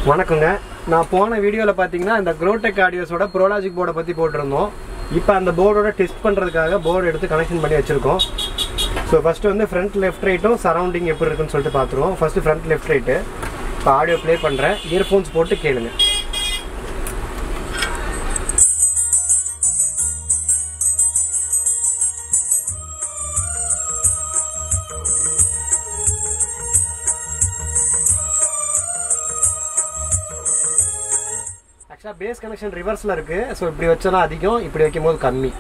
வணக்கங்க. நான் போன வீடியோவில் பார்த்தீங்கன்னா இந்த க்ரோடெக் ஆடியோஸோட ப்ரோலாஜிக் போர்டை பற்றி போட்டிருந்தோம். இப்போ அந்த போர்டோட டெஸ்ட் பண்ணுறதுக்காக போர்டு எடுத்து கனெக்ஷன் பண்ணி வச்சுருக்கோம். ஸோ ஃபஸ்ட்டு வந்து ஃப்ரண்ட் லெஃப்ட் ரைட்டும் சரௌண்டிங் எப்படி இருக்குன்னு சொல்லிட்டு பார்த்துருவோம். First front left right. இப்போ ஆடியோ ப்ளே பண்ணுறேன், இயர்ஃபோன்ஸ் போட்டு கேளுங்க. ஆக்சுவலாக பேஸ் கனெக்ஷன் ரிவர்ஸில் இருக்குது. ஸோ இப்படி வச்சோன்னா அதிகம், இப்படி வைக்கும் போது கம்மி.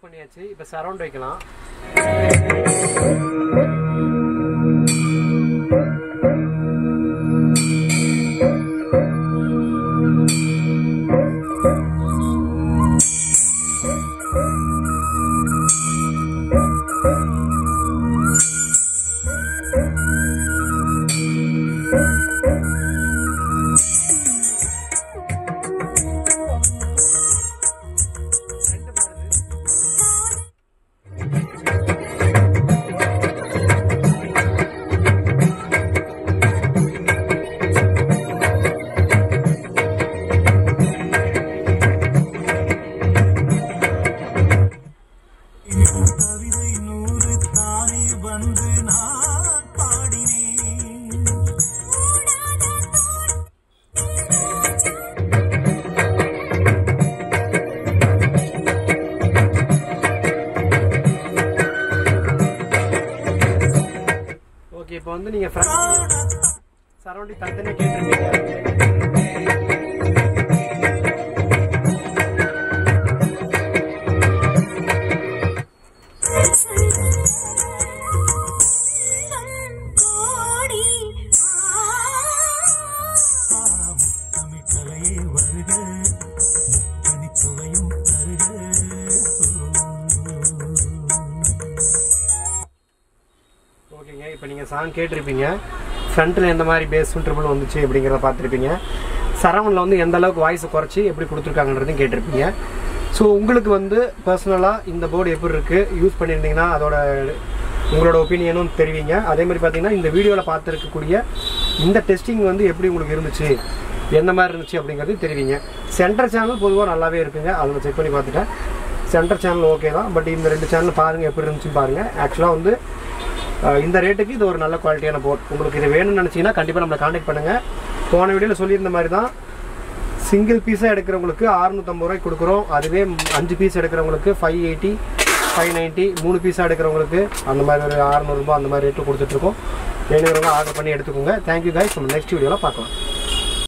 பண்ணியாச்சு. இப்போ சரவுண்ட் வைக்கலாம். இப்போ வந்து நீங்க சரௌண்டிங் தனித்தனியாக கேட்டிருப்பீங்க. ஓகேங்க, இப்போ நீங்கள் சாங் கேட்டிருப்பீங்க. ஃப்ரண்ட்டில் எந்த மாதிரி பேஸ் ட்ரிபிள் வந்துச்சு அப்படிங்கிறத பார்த்துருப்பீங்க. சரவுண்டில் வந்து எந்த அளவுக்கு வாய்ஸை குறைச்சி எப்படி கொடுத்துருக்காங்கன்றதையும் கேட்டிருப்பீங்க. ஸோ உங்களுக்கு வந்து பர்சனலாக இந்த போர்டு எப்படி இருக்குது, யூஸ் பண்ணியிருந்தீங்கன்னா அதோட உங்களோட ஒப்பீனியனும் தெரிவிங்க. அதே மாதிரி பார்த்தீங்கன்னா இந்த வீடியோவில் பார்த்துருக்கக்கூடிய இந்த டெஸ்டிங் வந்து எப்படி உங்களுக்கு இருந்துச்சு, எந்த மாதிரி இருந்துச்சு அப்படிங்கிறது தெரிவிங்க. சென்டர் சேனல் பொதுவாக நல்லாவே இருக்குங்க, அதில் செக் பண்ணி பார்த்துட்டேன். சென்டர் சேனல் ஓகே தான், பட் இந்த 2 சேனல் பாருங்கள் எப்படி இருந்துச்சுன்னு பாருங்கள். ஆக்சுவலாக வந்து இந்த ரேட்டுக்கு இது ஒரு நல்ல குவாலிட்டியான போர்ட். உங்களுக்கு இது வேணும்னு நினச்சிங்கன்னா கண்டிப்பாக நம்மளை கான்டாக்ட் பண்ணுங்கள். போன வீடியோவில் சொல்லியிருந்த மாதிரி தான் சிங்கிள் பீஸாக எடுக்கிறவங்களுக்கு 650 ரூபாய்க்கு கொடுக்குறோம். அதுவே 5 பீஸ் எடுக்கிறவங்களுக்கு 580, 590, 3 பீஸாக எடுக்கிறவங்களுக்கு அந்த மாதிரி ஒரு 600 ரூபாய் அந்த மாதிரி ரேட்டு கொடுத்துட்ருக்கோம். வேணுங்கிறவங்க ஆர்டர் பண்ணி எடுத்துக்கோங்க. Thank you guys. நம்ம நெக்ஸ்ட் வீடியோவில் பார்க்கலாம்.